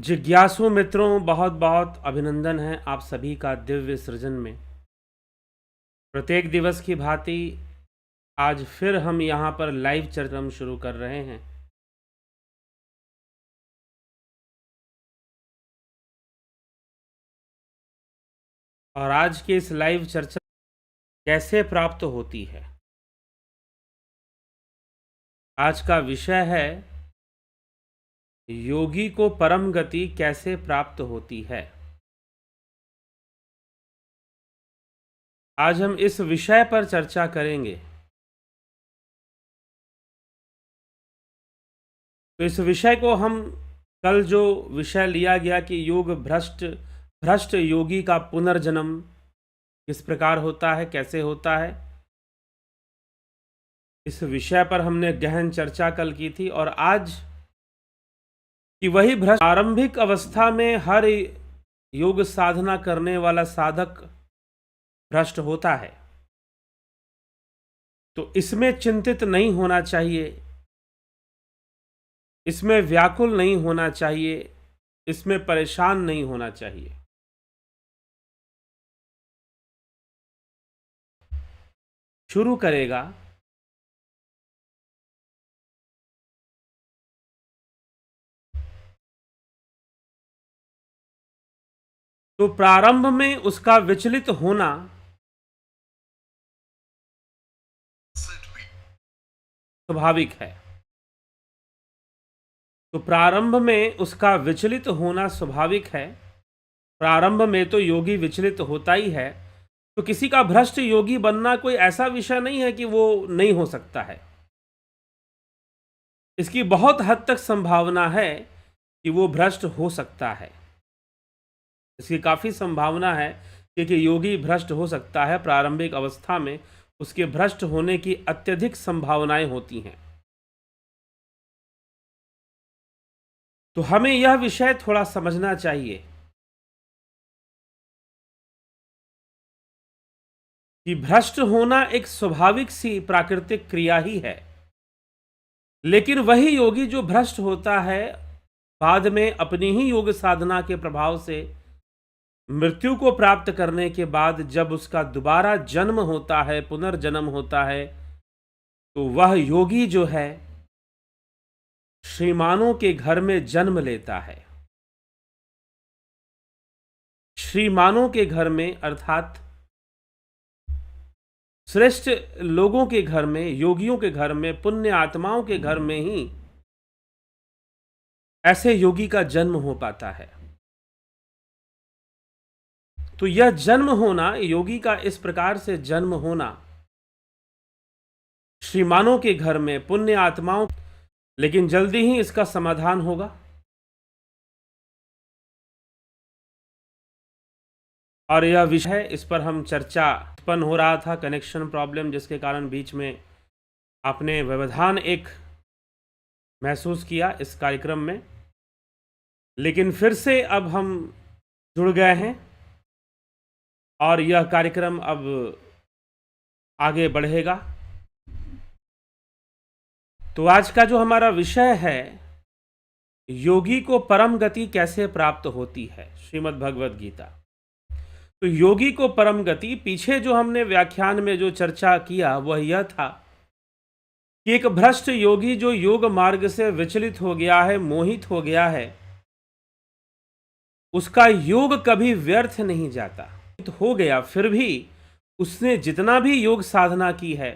जिज्ञासु मित्रों, बहुत बहुत अभिनंदन है आप सभी का दिव्य सृजन में। प्रत्येक दिवस की भांति आज फिर हम यहाँ पर लाइव चर्चा शुरू कर रहे हैं। और आज की इस लाइव चर्चा कैसे प्राप्त होती है, आज का विषय है योगी को परम गति कैसे प्राप्त होती है। आज हम इस विषय पर चर्चा करेंगे। तो इस विषय को हम कल जो विषय लिया गया कि योग भ्रष्ट योगी का पुनर्जन्म किस प्रकार होता है, कैसे होता है, इस विषय पर हमने गहन चर्चा कल की थी। और आज कि वही भ्रष्ट आरंभिक अवस्था में हर योग साधना करने वाला साधक भ्रष्ट होता है, तो इसमें चिंतित नहीं होना चाहिए, इसमें व्याकुल नहीं होना चाहिए, इसमें परेशान नहीं होना चाहिए। शुरू करेगा तो प्रारंभ में उसका विचलित होना स्वाभाविक है। तो प्रारंभ में उसका विचलित होना स्वाभाविक है। प्रारंभ में तो योगी विचलित होता ही है। तो किसी का भ्रष्ट योगी बनना कोई ऐसा विषय नहीं है कि वो नहीं हो सकता है। इसकी बहुत हद तक संभावना है कि वो भ्रष्ट हो सकता है। इसकी काफ़ी संभावना है कि योगी भ्रष्ट हो सकता है। प्रारंभिक अवस्था में उसके भ्रष्ट होने की अत्यधिक संभावनाएं होती हैं। तो हमें यह विषय थोड़ा समझना चाहिए कि भ्रष्ट होना एक स्वाभाविक सी प्राकृतिक क्रिया ही है। लेकिन वही योगी जो भ्रष्ट होता है, बाद में अपनी ही योग साधना के प्रभाव से मृत्यु को प्राप्त करने के बाद जब उसका दोबारा जन्म होता है, पुनर्जन्म होता है, तो वह योगी जो है श्रीमानों के घर में जन्म लेता है। श्रीमानों के घर में अर्थात श्रेष्ठ लोगों के घर में, योगियों के घर में, पुण्य आत्माओं के घर में ही ऐसे योगी का जन्म हो पाता है। तो यह जन्म होना, योगी का इस प्रकार से जन्म होना श्रीमानों के घर में, पुण्य आत्माओं, लेकिन जल्दी ही इसका समाधान होगा। और यह विषय, इस पर हम चर्चा उत्पन्न हो रहा था, कनेक्शन प्रॉब्लम, जिसके कारण बीच में आपने व्यवधान एक महसूस किया इस कार्यक्रम में। लेकिन फिर से अब हम जुड़ गए हैं और यह कार्यक्रम अब आगे बढ़ेगा। तो आज का जो हमारा विषय है, योगी को परम गति कैसे प्राप्त होती है, श्रीमद् भगवद गीता। तो योगी को परम गति, पीछे जो हमने व्याख्यान में जो चर्चा किया वह यह था कि एक भ्रष्ट योगी जो योग मार्ग से विचलित हो गया है, मोहित हो गया है, उसका योग कभी व्यर्थ नहीं जाता। हो गया फिर भी उसने जितना भी योग साधना की है,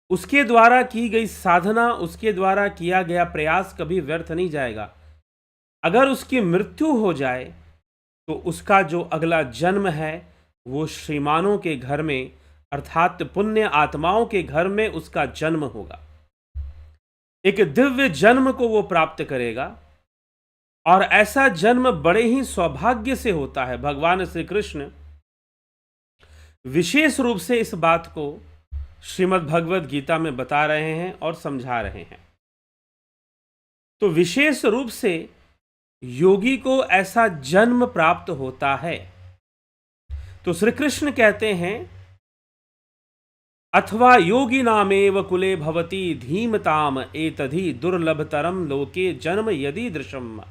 उसके द्वारा की गई साधना, उसके द्वारा किया गया प्रयास कभी व्यर्थ नहीं जाएगा। अगर उसकी मृत्यु हो जाए तो उसका जो अगला जन्म है वो श्रीमानों के घर में, अर्थात पुण्य आत्माओं के घर में उसका जन्म होगा। एक दिव्य जन्म को वो प्राप्त करेगा। और ऐसा जन्म बड़े ही सौभाग्य से होता है। भगवान श्री कृष्ण विशेष रूप से इस बात को श्रीमद् भगवद गीता में बता रहे हैं और समझा रहे हैं। तो विशेष रूप से योगी को ऐसा जन्म प्राप्त होता है। तो श्री कृष्ण कहते हैं, अथवा योगी नामेव कुले भवति धीमताम एतधि दुर्लभतरम लोके जन्म यदि दृशम।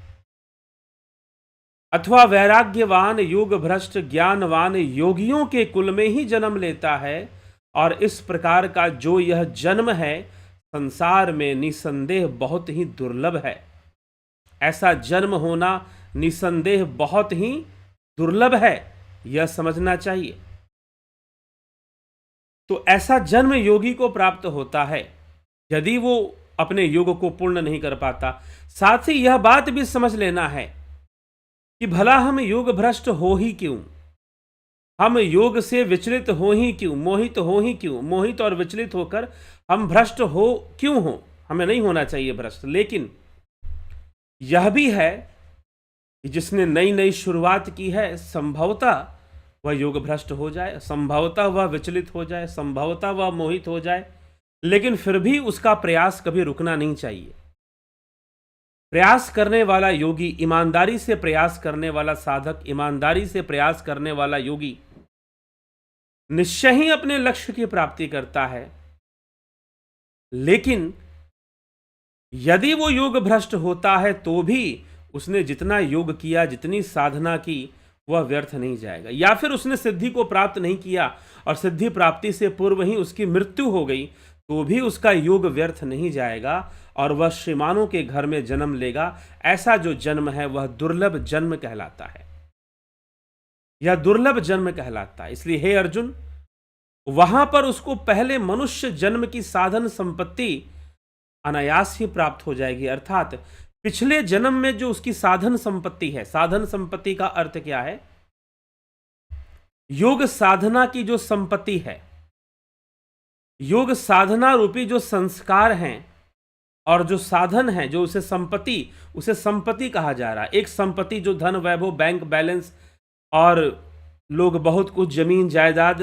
अथवा वैराग्यवान योग भ्रष्ट ज्ञानवान योगियों के कुल में ही जन्म लेता है। और इस प्रकार का जो यह जन्म है संसार में निसंदेह बहुत ही दुर्लभ है। ऐसा जन्म होना निसंदेह बहुत ही दुर्लभ है, यह समझना चाहिए। तो ऐसा जन्म योगी को प्राप्त होता है यदि वो अपने योग को पूर्ण नहीं कर पाता। साथ ही यह बात भी समझ लेना है कि भला हम योग भ्रष्ट हो ही क्यों, हम योग से विचलित हो ही क्यों, मोहित हो ही क्यों, मोहित और विचलित होकर हम भ्रष्ट हो क्यों हो। हमें नहीं होना चाहिए भ्रष्ट, लेकिन यह भी है कि जिसने नई नई शुरुआत की है संभवतः वह योग भ्रष्ट हो जाए, संभवतः वह विचलित हो जाए, संभवतः वह मोहित हो जाए, लेकिन फिर भी उसका प्रयास कभी रुकना नहीं चाहिए। प्रयास करने वाला योगी, ईमानदारी से प्रयास करने वाला साधक, ईमानदारी से प्रयास करने वाला योगी निश्चय ही अपने लक्ष्य की प्राप्ति करता है। लेकिन यदि वो योग भ्रष्ट होता है तो भी उसने जितना योग किया, जितनी साधना की, वह व्यर्थ नहीं जाएगा। या फिर उसने सिद्धि को प्राप्त नहीं किया और सिद्धि प्राप्ति से पूर्व ही उसकी मृत्यु हो गई तो भी उसका योग व्यर्थ नहीं जाएगा और वह श्रीमानों के घर में जन्म लेगा। ऐसा जो जन्म है वह दुर्लभ जन्म कहलाता है, यह दुर्लभ जन्म कहलाता है। इसलिए हे अर्जुन, वहां पर उसको पहले मनुष्य जन्म की साधन संपत्ति अनायास ही प्राप्त हो जाएगी। अर्थात पिछले जन्म में जो उसकी साधन संपत्ति है, साधन संपत्ति का अर्थ क्या है? योग साधना की जो संपत्ति है, योग साधना रूपी जो संस्कार हैं और जो साधन है, जो उसे संपत्ति कहा जा रहा है। एक संपत्ति जो धन वैभव, बैंक बैलेंस और लोग बहुत कुछ जमीन जायदाद,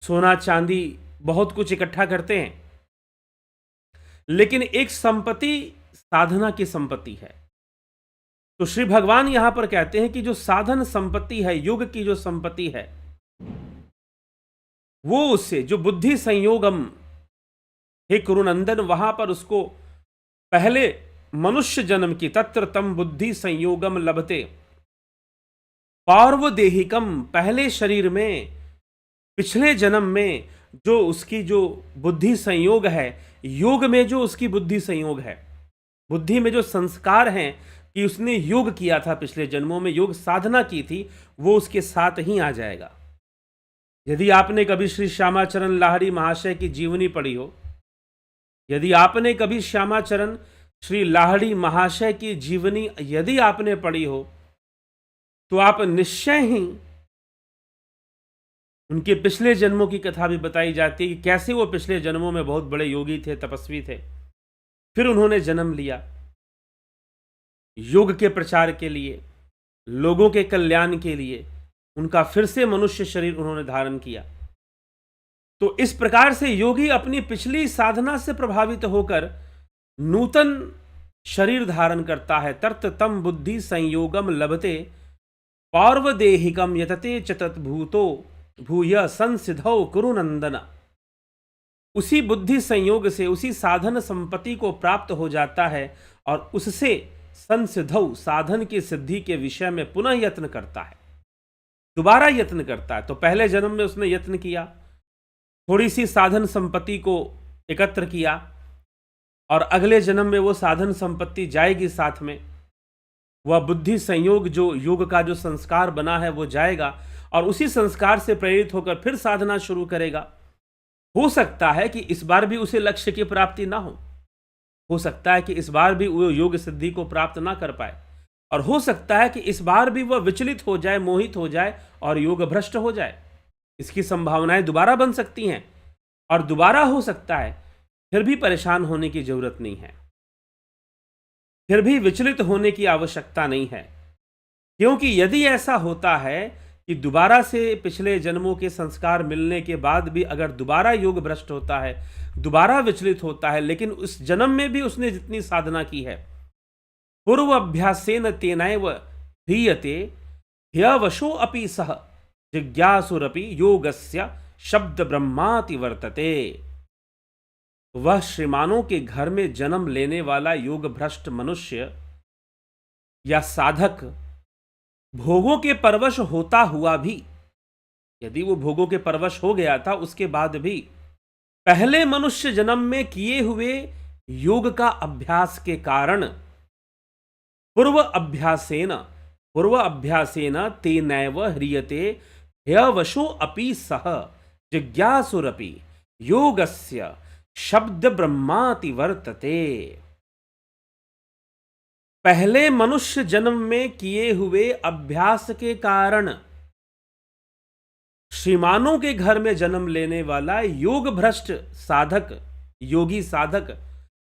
सोना चांदी, बहुत कुछ इकट्ठा करते हैं, लेकिन एक संपत्ति साधना की संपत्ति है। तो श्री भगवान यहां पर कहते हैं कि जो साधन संपत्ति है, योग की जो संपत्ति है, वो उससे जो बुद्धि संयोगम, हे कुरुनंदन, वहां पर उसको पहले मनुष्य जन्म की तत्र तम बुद्धि संयोगम लभते पार्वदेहिकम, पहले शरीर में, पिछले जन्म में जो उसकी जो बुद्धि संयोग है, योग में जो उसकी बुद्धि संयोग है, बुद्धि में जो संस्कार हैं कि उसने योग किया था, पिछले जन्मों में योग साधना की थी, वो उसके साथ ही आ जाएगा। यदि आपने कभी श्री श्यामाचरण लाहिड़ी महाशय की जीवनी पढ़ी हो, यदि आपने कभी श्यामाचरण श्री लाहिड़ी महाशय की जीवनी यदि आपने पढ़ी हो, तो आप निश्चय ही, उनके पिछले जन्मों की कथा भी बताई जाती है कि कैसे वो पिछले जन्मों में बहुत बड़े योगी थे, तपस्वी थे, फिर उन्होंने जन्म लिया योग के प्रचार के लिए, लोगों के कल्याण के लिए, उनका फिर से मनुष्य शरीर उन्होंने धारण किया। तो इस प्रकार से योगी अपनी पिछली साधना से प्रभावित होकर नूतन शरीर धारण करता है। तर्त तम बुद्धि संयोगम लभते पार्वदेहिकम यतते चतत भूतो भूय संसिधौ कुरुनंदन। उसी बुद्धि संयोग से, उसी साधन संपत्ति को प्राप्त हो जाता है और उससे संसिधौ, साधन की सिद्धि के विषय में पुनः यत्न करता है, दोबारा यत्न करता है। तो पहले जन्म में उसने यत्न किया, थोड़ी सी साधन संपत्ति को एकत्र किया, और अगले जन्म में वो साधन संपत्ति जाएगी साथ में, वह बुद्धि संयोग जो योग का जो संस्कार बना है वो जाएगा और उसी संस्कार से प्रेरित होकर फिर साधना शुरू करेगा। हो सकता है कि इस बार भी उसे लक्ष्य की प्राप्ति ना हो सकता है कि इस बार भी वो योग सिद्धि को प्राप्त ना कर पाए, और हो सकता है कि इस बार भी वह विचलित हो जाए, मोहित हो जाए और योग भ्रष्ट हो जाए। इसकी संभावनाएं दोबारा बन सकती हैं और दोबारा हो सकता है। फिर भी परेशान होने की जरूरत नहीं है, फिर भी विचलित होने की आवश्यकता नहीं है, क्योंकि यदि ऐसा होता है कि दोबारा से पिछले जन्मों के संस्कार मिलने के बाद भी अगर दोबारा योग भ्रष्ट होता है, दोबारा विचलित होता है, लेकिन उस जन्म में भी उसने जितनी साधना की है, पूर्व अभ्यासेन तेनैव ह्रियते ह्यवशो अपि सह जिज्ञासुरपि योगस्य शब्द ब्रह्माति वर्तते। वह श्रीमानों के घर में जन्म लेने वाला योग भ्रष्ट मनुष्य या साधक भोगों के परवश होता हुआ भी, यदि वो भोगों के परवश हो गया था उसके बाद भी पहले मनुष्य जन्म में किए हुए योग का अभ्यास के कारण पूर्व अभ्यासेन तेनैव ह्रियते ह्यवशो अपि सह जिज्ञासुरपि योगस्य शब्द ब्रह्माति वर्तते। पहले मनुष्य जन्म में किए हुए अभ्यास के कारण श्रीमानों के घर में जन्म लेने वाला योग भ्रष्ट साधक, योगी साधक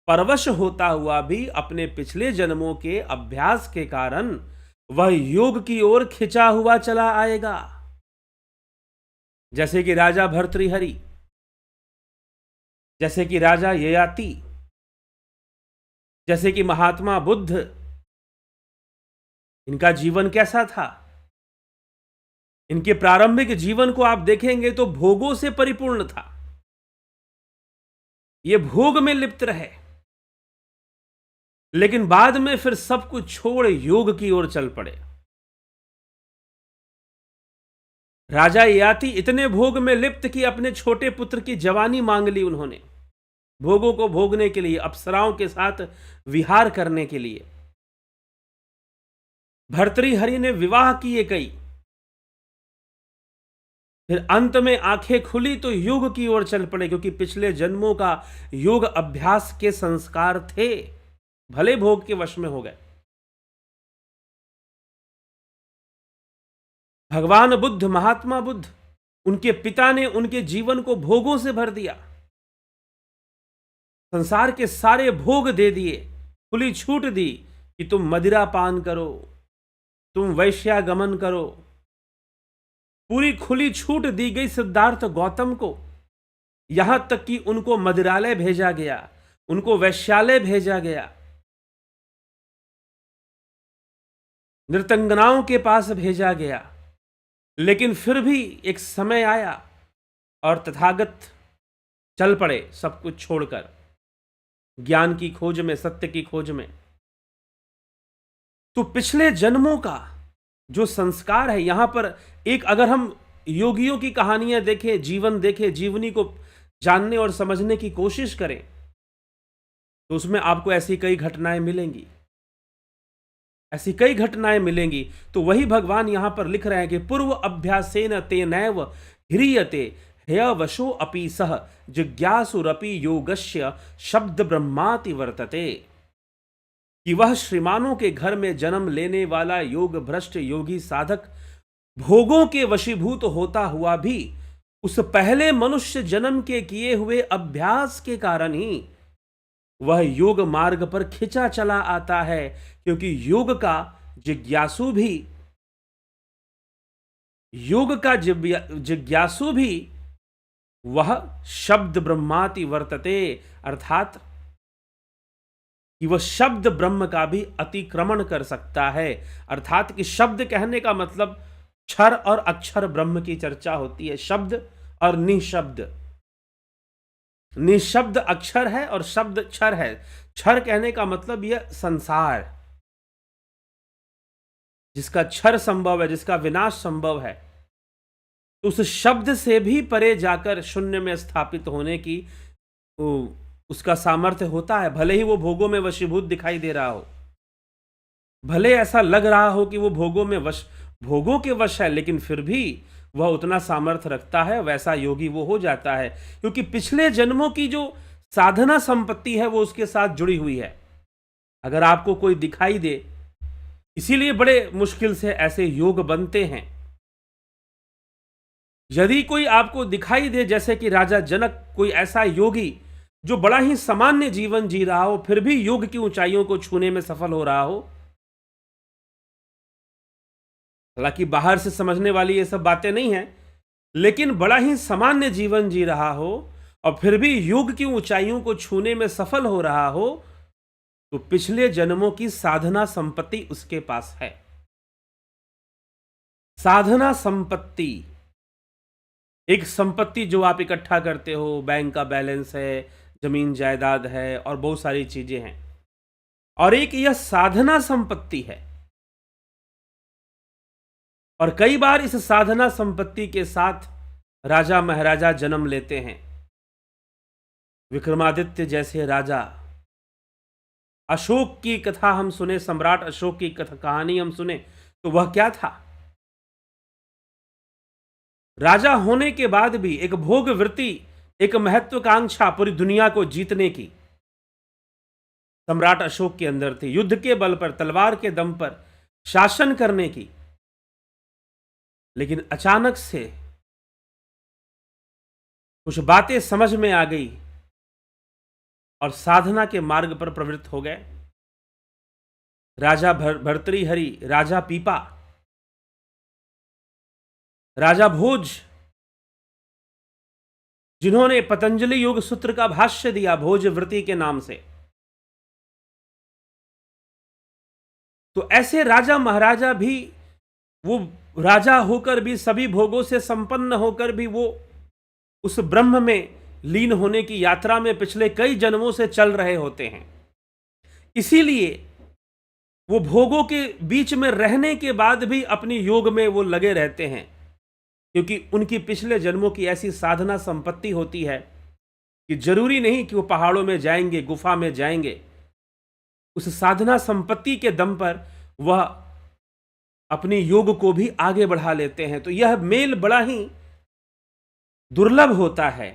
परवश होता हुआ भी अपने पिछले जन्मों के अभ्यास के कारण वह योग की ओर खिंचा हुआ चला आएगा। जैसे कि राजा भर्तृहरि, जैसे कि राजा ययाति, जैसे कि महात्मा बुद्ध, इनका जीवन कैसा था? इनके प्रारंभिक जीवन को आप देखेंगे तो भोगों से परिपूर्ण था। ये भोग में लिप्त रहे, लेकिन बाद में फिर सब कुछ छोड़ योग की ओर चल पड़े। राजा ययाति इतने भोग में लिप्त कि अपने छोटे पुत्र की जवानी मांग ली उन्होंने, भोगों को भोगने के लिए, अप्सराओं के साथ विहार करने के लिए। भर्तृहरि ने विवाह किए कई, फिर अंत में आंखें खुली तो योग की ओर चल पड़े, क्योंकि पिछले जन्मों का योग अभ्यास के संस्कार थे, भले भोग के वश में हो गए। भगवान बुद्ध, महात्मा बुद्ध, उनके पिता ने उनके जीवन को भोगों से भर दिया, संसार के सारे भोग दे दिए, खुली छूट दी कि तुम मदिरा पान करो, तुम वैश्यागमन करो। पूरी खुली छूट दी गई सिद्धार्थ गौतम को, यहां तक कि उनको मदिरालय भेजा गया, उनको वैश्यालय भेजा गया, नृतंगनाओं के पास भेजा गया। लेकिन फिर भी एक समय आया और तथागत चल पड़े सब कुछ छोड़कर, ज्ञान की खोज में, सत्य की खोज में। तो पिछले जन्मों का जो संस्कार है, यहां पर एक, अगर हम योगियों की कहानियां देखें, जीवन देखें, जीवनी को जानने और समझने की कोशिश करें, तो उसमें आपको ऐसी कई घटनाएं मिलेंगी, ऐसी कई घटनाएं मिलेंगी। तो वही भगवान यहां पर लिख रहे हैं कि पूर्व अभ्यासेन तेनैव ह्रियते ह्यवशो अपि सह जिज्ञासुरपि योगस्य शब्द ब्रह्माति वर्तते। कि वह श्रीमानों के घर में जन्म लेने वाला योग भ्रष्ट योगी साधक भोगों के वशीभूत होता हुआ भी उस पहले मनुष्य जन्म के किए हुए अभ्यास के कारण ही वह योग मार्ग पर खिंचा चला आता है, क्योंकि योग का जिज्ञासु भी वह शब्द ब्रह्माति वर्तते, अर्थात कि वह शब्द ब्रह्म का भी अतिक्रमण कर सकता है। अर्थात कि शब्द कहने का मतलब क्षर और अक्षर ब्रह्म की चर्चा होती है, शब्द और निशब्द। निशब्द अक्षर है और शब्द क्षर है। क्षर कहने का मतलब यह संसार, जिसका क्षर संभव है, जिसका विनाश संभव है, तो उस शब्द से भी परे जाकर शून्य में स्थापित होने की उसका सामर्थ्य होता है। भले ही वो भोगों में वशीभूत दिखाई दे रहा हो, भले ऐसा लग रहा हो कि वो भोगों के वश है, लेकिन फिर भी वह उतना सामर्थ्य रखता है, वैसा योगी वो हो जाता है, क्योंकि पिछले जन्मों की जो साधना संपत्ति है वो उसके साथ जुड़ी हुई है। अगर आपको कोई दिखाई दे, इसीलिए बड़े मुश्किल से ऐसे योग बनते हैं। यदि कोई आपको दिखाई दे, जैसे कि राजा जनक, कोई ऐसा योगी जो बड़ा ही सामान्य जीवन जी रहा हो, फिर भी योग की ऊंचाइयों को छूने में सफल हो रहा हो, हालांकि बाहर से समझने वाली ये सब बातें नहीं है, लेकिन बड़ा ही सामान्य जीवन जी रहा हो और फिर भी योग की ऊंचाइयों को छूने में सफल हो रहा हो, तो पिछले जन्मों की साधना संपत्ति उसके पास है। साधना संपत्ति, एक संपत्ति जो आप इकट्ठा करते हो, बैंक का बैलेंस है, जमीन जायदाद है और बहुत सारी चीजें हैं, और एक यह साधना संपत्ति है। और कई बार इस साधना संपत्ति के साथ राजा महाराजा जन्म लेते हैं। विक्रमादित्य जैसे राजा, अशोक की कथा हम सुने, सम्राट अशोक की कथा कहानी हम सुने, तो वह क्या था? राजा होने के बाद भी एक भोग वृत्ति, एक महत्वाकांक्षा पूरी दुनिया को जीतने की सम्राट अशोक के अंदर थी। युद्ध के बल पर, तलवार के दम पर शासन करने की। लेकिन अचानक से कुछ बातें समझ में आ गई और साधना के मार्ग पर प्रवृत्त हो गए। राजा भर्तृहरि, राजा पीपा, राजा भोज, जिन्होंने पतंजलि योग सूत्र का भाष्य दिया भोजवृत्ति के नाम से, तो ऐसे राजा महाराजा भी, वो राजा होकर भी, सभी भोगों से संपन्न होकर भी, वो उस ब्रह्म में लीन होने की यात्रा में पिछले कई जन्मों से चल रहे होते हैं। इसीलिए वो भोगों के बीच में रहने के बाद भी अपनी योग में वो लगे रहते हैं, क्योंकि उनकी पिछले जन्मों की ऐसी साधना संपत्ति होती है कि जरूरी नहीं कि वो पहाड़ों में जाएंगे, गुफा में जाएंगे। उस साधना संपत्ति के दम पर वह अपनी योग को भी आगे बढ़ा लेते हैं। तो यह मेल बड़ा ही दुर्लभ होता है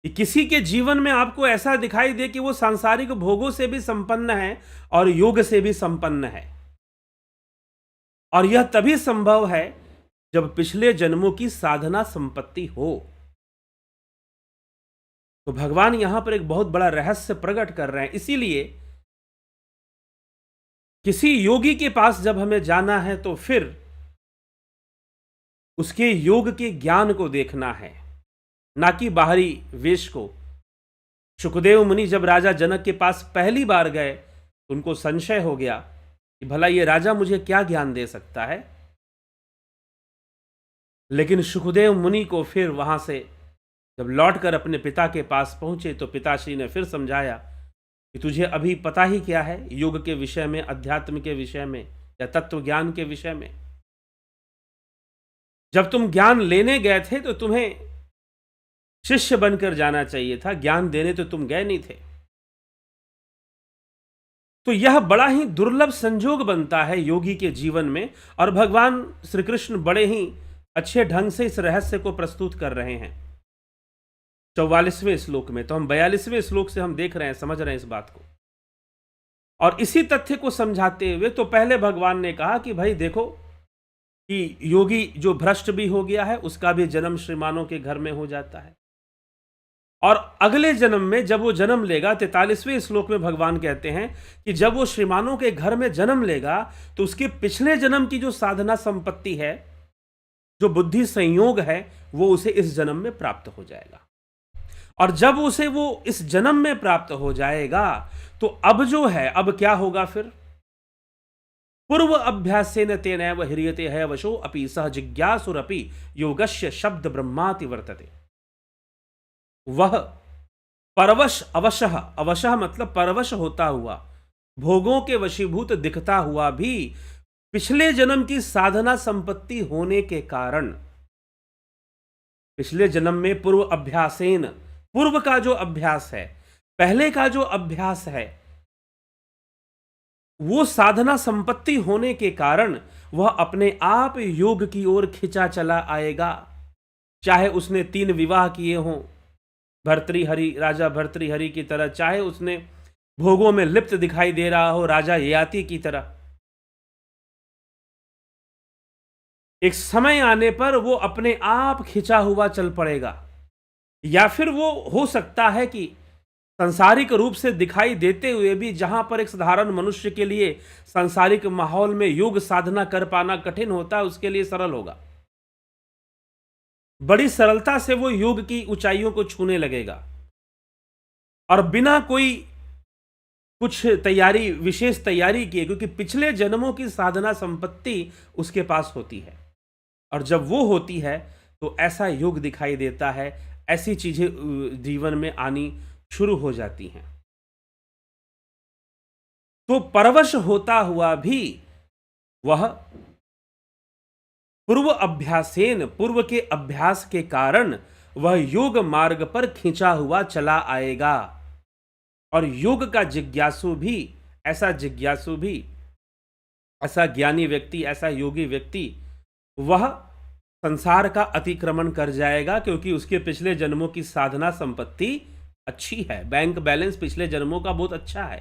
कि किसी के जीवन में आपको ऐसा दिखाई दे कि वो सांसारिक भोगों से भी संपन्न है और योग से भी संपन्न है। और यह तभी संभव है जब पिछले जन्मों की साधना संपत्ति हो। तो भगवान यहां पर एक बहुत बड़ा रहस्य प्रकट कर रहे हैं। इसीलिए किसी योगी के पास जब हमें जाना है तो फिर उसके योग के ज्ञान को देखना है, ना कि बाहरी वेश को। शुकदेव मुनि जब राजा जनक के पास पहली बार गए तो उनको संशय हो गया कि भला ये राजा मुझे क्या ज्ञान दे सकता है। लेकिन शुकदेव मुनि को फिर वहां से जब लौटकर अपने पिता के पास पहुंचे तो पिताश्री ने फिर समझाया कि तुझे अभी पता ही क्या है योग के विषय में, अध्यात्म के विषय में या तत्व ज्ञान के विषय में। जब तुम ज्ञान लेने गए थे तो तुम्हें शिष्य बनकर जाना चाहिए था, ज्ञान देने तो तुम गए नहीं थे। तो यह बड़ा ही दुर्लभ संजोग बनता है योगी के जीवन में, और भगवान श्री कृष्ण बड़े ही अच्छे ढंग से इस रहस्य को प्रस्तुत कर रहे हैं 44वें श्लोक में। तो हम 42वें श्लोक से हम देख रहे हैं, समझ रहे हैं इस बात को। और इसी तथ्य को समझाते हुए तो पहले भगवान ने कहा कि भाई देखो कि योगी जो भ्रष्ट भी हो गया है उसका भी जन्म श्रीमानों के घर में हो जाता है, और अगले जन्म में जब वो जन्म लेगा, 43वें श्लोक में भगवान कहते हैं कि जब वो श्रीमानों के घर में जन्म लेगा तो उसके पिछले जन्म की जो साधना संपत्ति है, जो बुद्धि संयोग है, वो उसे इस जन्म में प्राप्त हो जाएगा। और जब उसे वो इस जन्म में प्राप्त हो जाएगा तो अब जो है, अब क्या होगा फिर? पूर्व अभ्यासेन तेनैव ह्रियते है वशो अपि सह जिज्ञासुरपि योगस्य शब्द ब्रह्माति वर्तते। वह परवश अवशः, अवशः मतलब परवश होता हुआ, भोगों के वशीभूत दिखता हुआ भी पिछले जन्म की साधना संपत्ति होने के कारण, पिछले जन्म में पूर्व अभ्यासेन, पूर्व का जो अभ्यास है, पहले का जो अभ्यास है, वो साधना संपत्ति होने के कारण वह अपने आप योग की ओर खिंचा चला आएगा। चाहे उसने 3 विवाह किए हों भर्तृहरि, राजा भर्तृहरि की तरह, चाहे उसने भोगों में लिप्त दिखाई दे रहा हो राजा ययाति की तरह, एक समय आने पर वो अपने आप खिंचा हुआ चल पड़ेगा। या फिर वो हो सकता है कि सांसारिक रूप से दिखाई देते हुए भी, जहां पर एक साधारण मनुष्य के लिए सांसारिक माहौल में योग साधना कर पाना कठिन होता है, उसके लिए सरल होगा। बड़ी सरलता से वो योग की ऊंचाइयों को छूने लगेगा और बिना कोई कुछ तैयारी, विशेष तैयारी किए, क्योंकि पिछले जन्मों की साधना संपत्ति उसके पास होती है। और जब वो होती है तो ऐसा योग दिखाई देता है, ऐसी चीजें जीवन में आनी शुरू हो जाती हैं। तो परवश होता हुआ भी वह पूर्व के अभ्यास के कारण वह योग मार्ग पर खींचा हुआ चला आएगा। और योग का जिज्ञासु भी, ऐसा ज्ञानी व्यक्ति, ऐसा योगी व्यक्ति, वह संसार का अतिक्रमण कर जाएगा, क्योंकि उसके पिछले जन्मों की साधना संपत्ति अच्छी है, बैंक बैलेंस पिछले जन्मों का बहुत अच्छा है,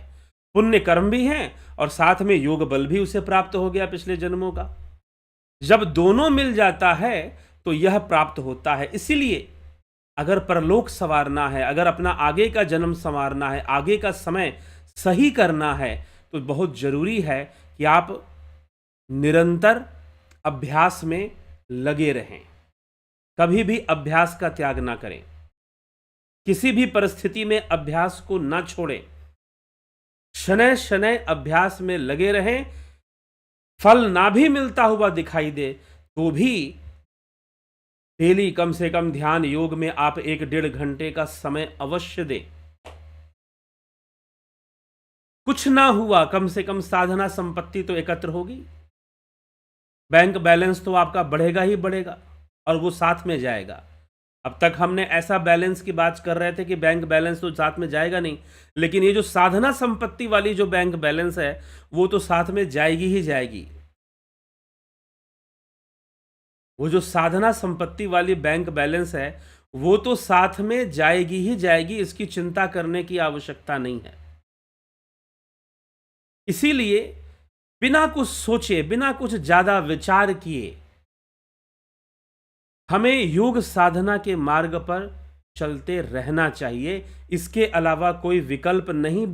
पुण्य कर्म भी हैं और साथ में योग बल भी उसे प्राप्त हो गया पिछले जन्मों का। जब दोनों मिल जाता है तो यह प्राप्त होता है। इसीलिए अगर परलोक संवारना है, अगर अपना आगे का जन्म संवारना है, आगे का समय सही करना है, तो बहुत जरूरी है कि आप निरंतर अभ्यास में लगे रहें, कभी भी अभ्यास का त्याग ना करें, किसी भी परिस्थिति में अभ्यास को ना छोड़ें, शनै शनै अभ्यास में लगे रहें। फल ना भी मिलता हुआ दिखाई दे तो भी डेली कम से कम ध्यान योग में आप 1-1.5 घंटे का समय अवश्य दें। कुछ ना हुआ, कम से कम साधना संपत्ति तो एकत्र होगी, बैंक बैलेंस तो आपका बढ़ेगा ही बढ़ेगा और वो साथ में जाएगा। अब तक हमने ऐसा बैलेंस की बात कर रहे थे कि बैंक बैलेंस तो साथ में जाएगा नहीं, लेकिन ये जो साधना संपत्ति वाली जो बैंक बैलेंस है वो तो साथ में जाएगी ही जाएगी। वो जो साधना संपत्ति वाली बैंक बैलेंस है वो तो साथ में जाएगी ही जाएगी, इसकी चिंता करने की आवश्यकता नहीं है। इसीलिए बिना कुछ सोचे, बिना कुछ ज्यादा विचार किए हमें योग साधना के मार्ग पर चलते रहना चाहिए। इसके अलावा कोई विकल्प नहीं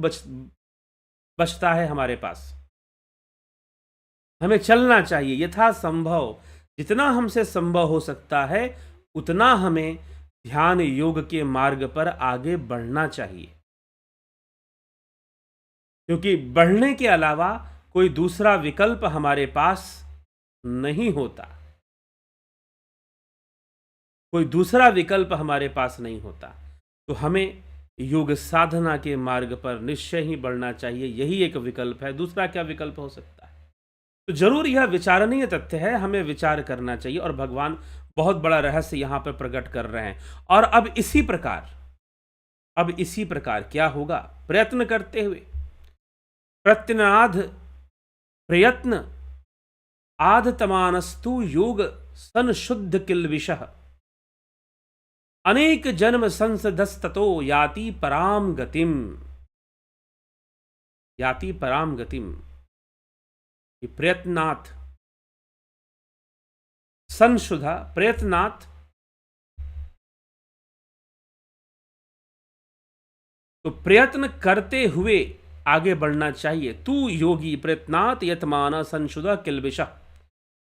बचता है हमारे पास। हमें चलना चाहिए यथासंभव, जितना हमसे संभव हो सकता है उतना हमें ध्यान योग के मार्ग पर आगे बढ़ना चाहिए, क्योंकि बढ़ने के अलावा कोई दूसरा विकल्प हमारे पास नहीं होता। कोई दूसरा विकल्प हमारे पास नहीं होता। तो हमें योग साधना के मार्ग पर निश्चय ही बढ़ना चाहिए, यही एक विकल्प है। दूसरा क्या विकल्प हो सकता है? तो जरूर यह विचारणीय तथ्य है, हमें विचार करना चाहिए और भगवान बहुत बड़ा रहस्य यहां पर प्रकट कर रहे हैं। और अब इसी प्रकार क्या होगा? प्रयत्न करते हुए, प्रयत्न आधतमानस्तु योग संशुद्ध किल्बिषः अनेक जन्म संसदस्ततो याति पराम गतिम। ये प्रयत्नात् संशुद्धा, प्रयत्नात् तो प्रयत्न करते हुए आगे बढ़ना चाहिए। तू योगी प्रयत्नात् यतमाना संशुद्धा किल्बिषः।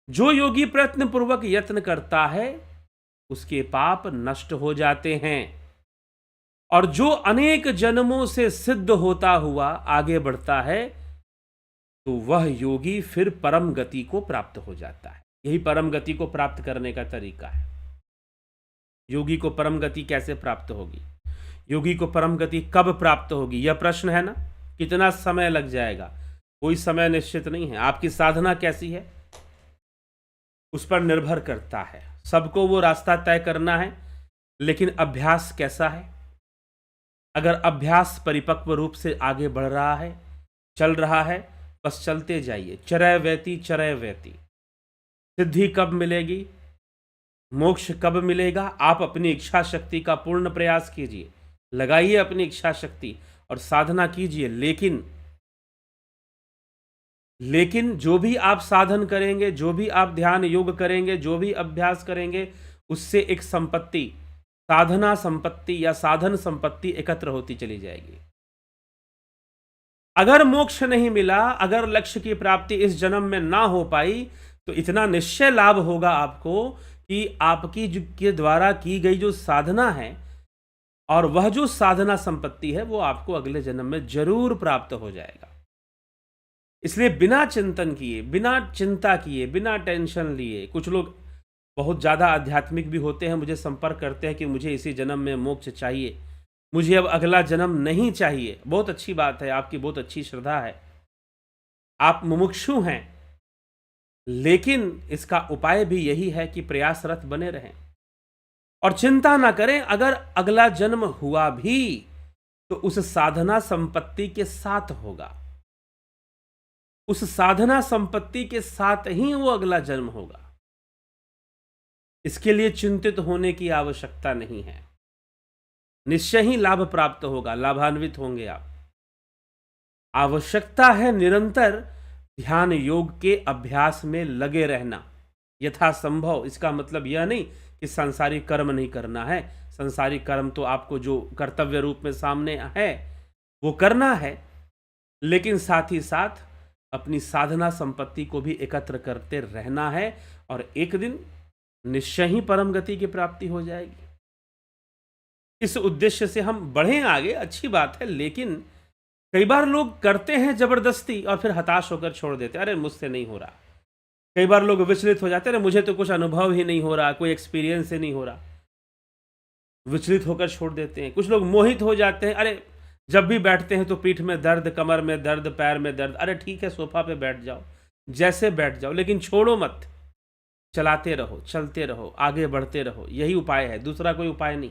जो योगी प्रयत्न पूर्वक यत्न करता है उसके पाप नष्ट हो जाते हैं, और जो अनेक जन्मों से सिद्ध होता हुआ आगे बढ़ता है तो वह योगी फिर परम गति को प्राप्त हो जाता है। यही परम गति को प्राप्त करने का तरीका है। योगी को परम गति कैसे प्राप्त होगी? योगी को परम गति कब प्राप्त होगी, यह प्रश्न है ना। कितना समय लग जाएगा? कोई समय निश्चित नहीं है। आपकी साधना कैसी है उस पर निर्भर करता है। सबको वो रास्ता तय करना है, लेकिन अभ्यास कैसा है? अगर अभ्यास परिपक्व रूप से आगे बढ़ रहा है, चल रहा है, बस चलते जाइए। चरय व्यति। सिद्धि कब मिलेगी, मोक्ष कब मिलेगा? आप अपनी इच्छा शक्ति का पूर्ण प्रयास कीजिए, लगाइए अपनी इच्छा शक्ति और साधना कीजिए। लेकिन जो भी आप साधन करेंगे, जो भी आप ध्यान योग करेंगे, जो भी अभ्यास करेंगे, उससे एक संपत्ति, साधना संपत्ति या साधन संपत्ति एकत्र होती चली जाएगी। अगर मोक्ष नहीं मिला, अगर लक्ष्य की प्राप्ति इस जन्म में ना हो पाई, तो इतना निश्चय लाभ होगा आपको कि आपकी के द्वारा की गई जो साधना है और वह जो साधना संपत्ति है वो आपको अगले जन्म में जरूर प्राप्त हो जाएगा। इसलिए बिना चिंतन किए, बिना चिंता किए, बिना टेंशन लिए, कुछ लोग बहुत ज़्यादा आध्यात्मिक भी होते हैं, मुझे संपर्क करते हैं कि मुझे इसी जन्म में मोक्ष चाहिए, मुझे अब अगला जन्म नहीं चाहिए। बहुत अच्छी बात है, आपकी बहुत अच्छी श्रद्धा है, आप मुमुक्षु हैं, लेकिन इसका उपाय भी यही है कि प्रयासरत बने रहें और चिंता ना करें। अगर अगला जन्म हुआ भी तो उस साधना संपत्ति के साथ होगा, उस साधना संपत्ति के साथ ही वो अगला जन्म होगा। इसके लिए चिंतित होने की आवश्यकता नहीं है। निश्चय ही लाभ प्राप्त होगा, लाभान्वित होंगे आप। आवश्यकता है निरंतर ध्यान योग के अभ्यास में लगे रहना यथासंभव। इसका मतलब यह नहीं कि सांसारिक कर्म नहीं करना है। सांसारिक कर्म तो आपको जो कर्तव्य रूप में सामने है वो करना है, लेकिन साथ ही साथ अपनी साधना संपत्ति को भी एकत्र करते रहना है और एक दिन निश्चय ही परम गति की प्राप्ति हो जाएगी। इस उद्देश्य से हम बढ़ें आगे, अच्छी बात है, लेकिन कई बार लोग करते हैं जबरदस्ती और फिर हताश होकर छोड़ देते हैं, अरे मुझसे नहीं हो रहा। कई बार लोग विचलित हो जाते हैं, अरे मुझे तो कुछ अनुभव ही नहीं हो रहा, कोई एक्सपीरियंस ही नहीं हो रहा, विचलित होकर छोड़ देते हैं। कुछ लोग मोहित हो जाते हैं, अरे जब भी बैठते हैं तो पीठ में दर्द, कमर में दर्द, पैर में दर्द, अरे ठीक है सोफा पे बैठ जाओ, जैसे बैठ जाओ, लेकिन छोड़ो मत, चलाते रहो, चलते रहो, आगे बढ़ते रहो। यही उपाय है, दूसरा कोई उपाय नहीं,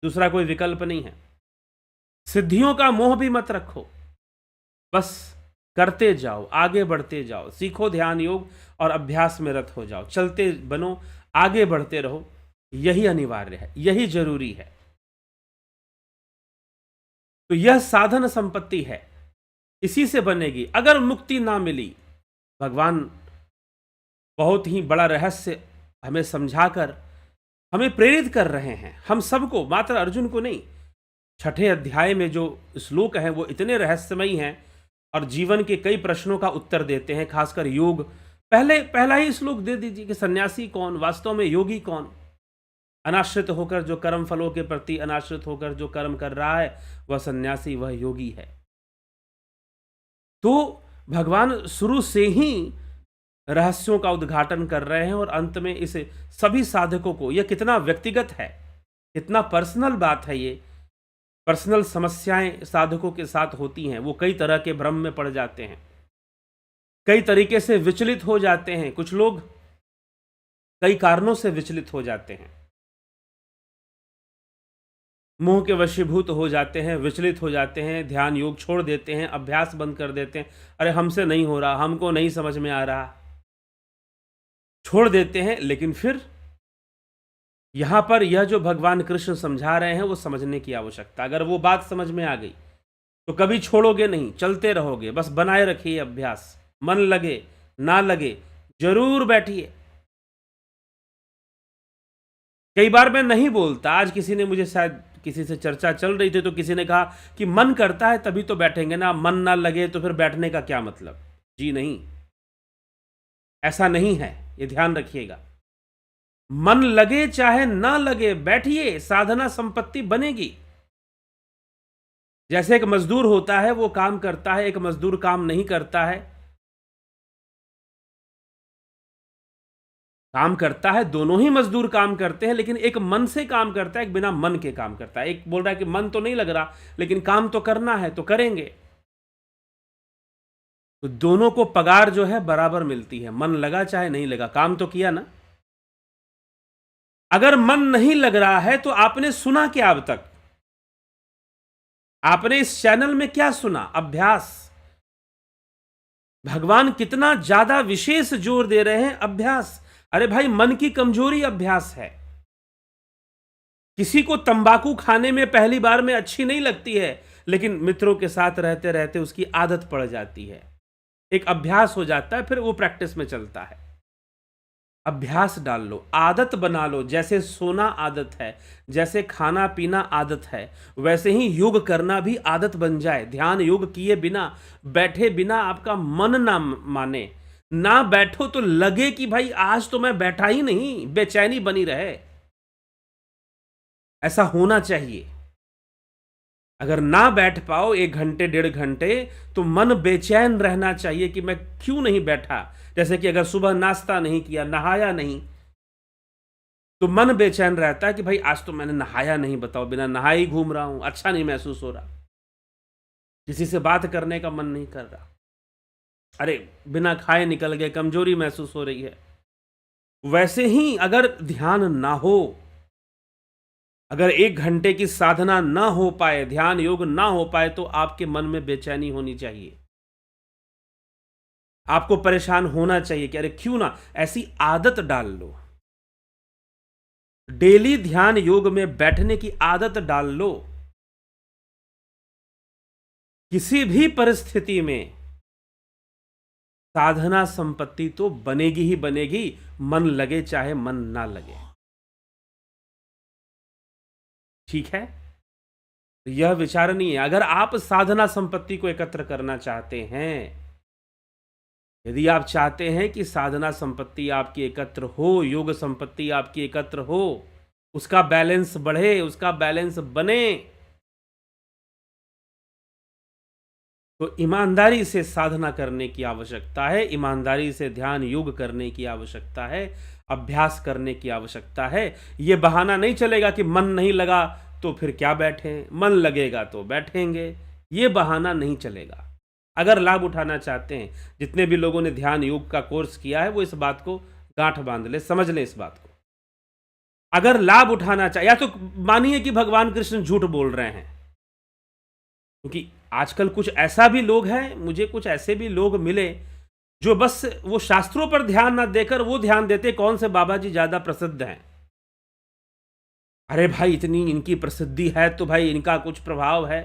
दूसरा कोई विकल्प नहीं है। सिद्धियों का मोह भी मत रखो, बस करते जाओ, आगे बढ़ते जाओ, सीखो ध्यान योग और अभ्यास में रत हो जाओ, चलते बनो, आगे बढ़ते रहो। यही अनिवार्य है, यही जरूरी है। तो यह साधन संपत्ति है, इसी से बनेगी। अगर मुक्ति ना मिली, भगवान बहुत ही बड़ा रहस्य हमें समझाकर हमें प्रेरित कर रहे हैं, हम सबको, मात्र अर्जुन को नहीं। छठे अध्याय में जो श्लोक हैं वो इतने रहस्यमयी हैं और जीवन के कई प्रश्नों का उत्तर देते हैं, खासकर योग। पहला ही श्लोक दे दीजिए कि सन्यासी कौन, वास्तव में योगी कौन। अनाश्रित होकर जो कर्म फलों के प्रति अनाश्रित होकर जो कर्म कर रहा है वह सन्यासी, वह योगी है। तो भगवान शुरू से ही रहस्यों का उद्घाटन कर रहे हैं और अंत में इस सभी साधकों को, यह कितना व्यक्तिगत है, कितना पर्सनल बात है, ये पर्सनल समस्याएं साधकों के साथ होती हैं। वो कई तरह के भ्रम में पड़ जाते हैं, कई तरीके से विचलित हो जाते हैं। कुछ लोग कई कारणों से विचलित हो जाते हैं, मोह के वशीभूत हो जाते हैं, विचलित हो जाते हैं, ध्यान योग छोड़ देते हैं, अभ्यास बंद कर देते हैं, अरे हमसे नहीं हो रहा, हमको नहीं समझ में आ रहा, छोड़ देते हैं। लेकिन फिर यहां पर यह जो भगवान कृष्ण समझा रहे हैं वो समझने की आवश्यकता। अगर वो बात समझ में आ गई तो कभी छोड़ोगे नहीं, चलते रहोगे, बस बनाए रखिए अभ्यास। मन लगे ना लगे जरूर बैठिए। कई बार मैं नहीं बोलता, आज किसी ने मुझे, शायद किसी से चर्चा चल रही थी तो किसी ने कहा कि मन करता है तभी तो बैठेंगे ना, मन ना लगे तो फिर बैठने का क्या मतलब। जी नहीं, ऐसा नहीं है, ये ध्यान रखिएगा। मन लगे चाहे ना लगे बैठिए, साधना संपत्ति बनेगी। जैसे एक मजदूर होता है वो काम करता है, एक मजदूर काम नहीं करता है। काम करता है, दोनों ही मजदूर काम करते हैं, लेकिन एक मन से काम करता है, एक बिना मन के काम करता है। एक बोल रहा है कि मन तो नहीं लग रहा लेकिन काम तो करना है तो करेंगे। तो दोनों को पगार जो है बराबर मिलती है, मन लगा चाहे नहीं लगा, काम तो किया ना। अगर मन नहीं लग रहा है तो आपने सुना क्या अब तक? आपने इस चैनल में क्या सुना? अभ्यास। भगवान कितना ज्यादा विशेष जोर दे रहे हैं, अभ्यास। अरे भाई, मन की कमजोरी अभ्यास है। किसी को तंबाकू खाने में पहली बार में अच्छी नहीं लगती है, लेकिन मित्रों के साथ रहते रहते उसकी आदत पड़ जाती है, एक अभ्यास हो जाता है, फिर वो प्रैक्टिस में चलता है। अभ्यास डाल लो, आदत बना लो। जैसे सोना आदत है, जैसे खाना पीना आदत है, वैसे ही योग करना भी आदत बन जाए। ध्यान योग किए बिना, बैठे बिना आपका मन ना माने, ना बैठो तो लगे कि भाई आज तो मैं बैठा ही नहीं, बेचैनी बनी रहे। ऐसा होना चाहिए। अगर ना बैठ पाओ 1 घंटे 1.5 घंटे तो मन बेचैन रहना चाहिए कि मैं क्यों नहीं बैठा। जैसे कि अगर सुबह नाश्ता नहीं किया, नहाया नहीं, तो मन बेचैन रहता है कि भाई आज तो मैंने नहाया नहीं, बताओ बिना नहाए ही घूम रहा हूं, अच्छा नहीं महसूस हो रहा, किसी से बात करने का मन नहीं कर रहा। अरे बिना खाए निकल गए, कमजोरी महसूस हो रही है। वैसे ही अगर ध्यान ना हो, अगर 1 घंटे की साधना ना हो पाए, ध्यान योग ना हो पाए, तो आपके मन में बेचैनी होनी चाहिए। आपको परेशान होना चाहिए कि अरे क्यों ना, ऐसी आदत डाल लो। डेली ध्यान योग में बैठने की आदत डाल लो। किसी भी परिस्थिति में साधना संपत्ति तो बनेगी ही बनेगी, मन लगे चाहे मन ना लगे। ठीक है, तो यह विचारणीय है। अगर आप साधना संपत्ति को एकत्र करना चाहते हैं, यदि आप चाहते हैं कि साधना संपत्ति आपकी एकत्र हो, योग संपत्ति आपकी एकत्र हो, उसका बैलेंस बढ़े, उसका बैलेंस बने, तो ईमानदारी से साधना करने की आवश्यकता है, ईमानदारी से ध्यान योग करने की आवश्यकता है, अभ्यास करने की आवश्यकता है। यह बहाना नहीं चलेगा कि मन नहीं लगा तो फिर क्या बैठें, मन लगेगा तो बैठेंगे, ये बहाना नहीं चलेगा। अगर लाभ उठाना चाहते हैं, जितने भी लोगों ने ध्यान योग का कोर्स किया है वो इस बात को गांठ बांध ले, समझ ले इस बात को। अगर लाभ उठाना चाहे, या तो मानिए कि भगवान कृष्ण झूठ बोल रहे हैं, क्योंकि आजकल कुछ ऐसा भी लोग हैं, मुझे कुछ ऐसे भी लोग मिले जो बस वो शास्त्रों पर ध्यान ना देकर वो ध्यान देते कौन से बाबा जी ज्यादा प्रसिद्ध हैं। अरे भाई इतनी इनकी प्रसिद्धि है तो भाई इनका कुछ प्रभाव है।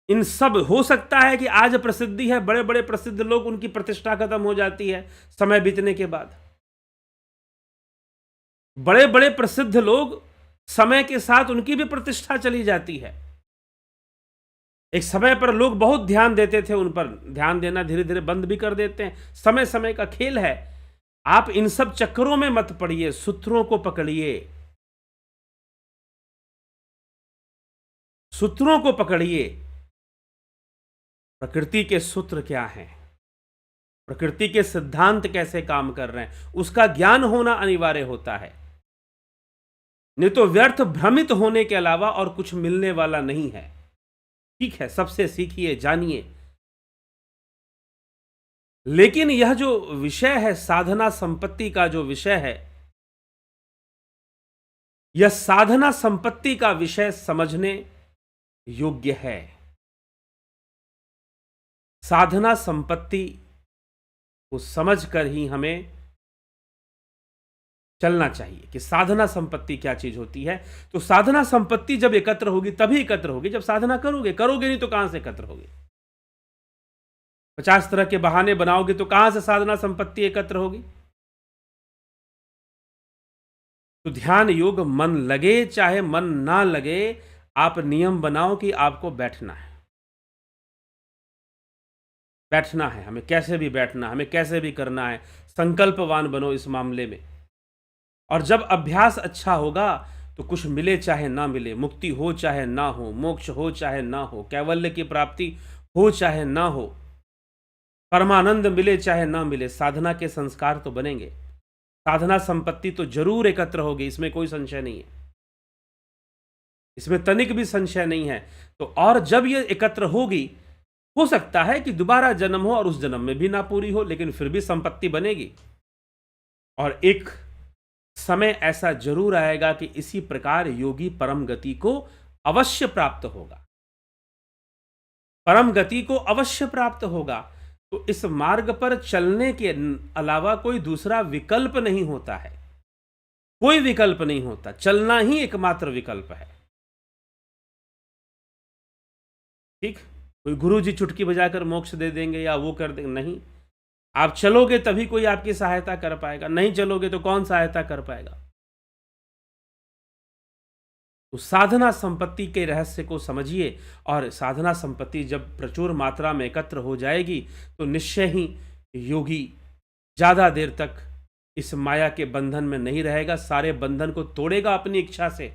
इन सब हो सकता है कि आज प्रसिद्धि है, बड़े बड़े प्रसिद्ध लोग, उनकी प्रतिष्ठा खत्म हो जाती है समय बीतने के बाद। बड़े बड़े प्रसिद्ध लोग, समय के साथ उनकी भी प्रतिष्ठा चली जाती है। एक समय पर लोग बहुत ध्यान देते थे, उन पर ध्यान देना धीरे धीरे बंद भी कर देते हैं। समय समय का खेल है। आप इन सब चक्करों में मत पड़िए, सूत्रों को पकड़िए, सूत्रों को पकड़िए। प्रकृति के सूत्र क्या हैं, प्रकृति के सिद्धांत कैसे काम कर रहे हैं, उसका ज्ञान होना अनिवार्य होता है। नहीं तो व्यर्थ भ्रमित होने के अलावा और कुछ मिलने वाला नहीं है। ठीक है, सबसे सीखिए, जानिए, लेकिन यह जो विषय है, साधना संपत्ति का जो विषय है, यह साधना संपत्ति का विषय समझने योग्य है। साधना संपत्ति को समझकर ही हमें चलना चाहिए कि साधना संपत्ति क्या चीज होती है। तो साधना संपत्ति जब एकत्र होगी तभी एकत्र होगी जब साधना करोगे, करोगे नहीं तो कहां से एकत्र होगी। 50 तरह के बहाने बनाओगे तो कहां से साधना संपत्ति एकत्र होगी। तो ध्यान योग मन लगे चाहे मन ना लगे, आप नियम बनाओ कि आपको बैठना है, बैठना है, हमें कैसे भी बैठना, हमें कैसे भी करना है। संकल्पवान बनो इस मामले में। और जब अभ्यास अच्छा होगा तो कुछ मिले चाहे ना मिले, मुक्ति हो चाहे ना हो, मोक्ष हो चाहे ना हो, कैवल्य की प्राप्ति हो चाहे ना हो, परमानंद मिले चाहे ना मिले, साधना के संस्कार तो बनेंगे, साधना संपत्ति तो जरूर एकत्र होगी, इसमें कोई संशय नहीं है, इसमें तनिक भी संशय नहीं है। तो और जब ये एकत्र होगी, हो सकता है कि दोबारा जन्म हो और उस जन्म में भी ना पूरी हो, लेकिन फिर भी संपत्ति बनेगी। और एक समय ऐसा जरूर आएगा कि इसी प्रकार योगी परम गति को अवश्य प्राप्त होगा, परम गति को अवश्य प्राप्त होगा। तो इस मार्ग पर चलने के अलावा कोई दूसरा विकल्प नहीं होता है, कोई विकल्प नहीं होता, चलना ही एकमात्र विकल्प है। ठीक, कोई गुरु जी चुटकी बजाकर मोक्ष दे देंगे या वो कर देंगे, नहीं। आप चलोगे तभी कोई आपकी सहायता कर पाएगा, नहीं चलोगे तो कौन सहायता कर पाएगा। तो साधना संपत्ति के रहस्य को समझिए, और साधना संपत्ति जब प्रचुर मात्रा में एकत्र हो जाएगी तो निश्चय ही योगी ज्यादा देर तक इस माया के बंधन में नहीं रहेगा, सारे बंधन को तोड़ेगा अपनी इच्छा से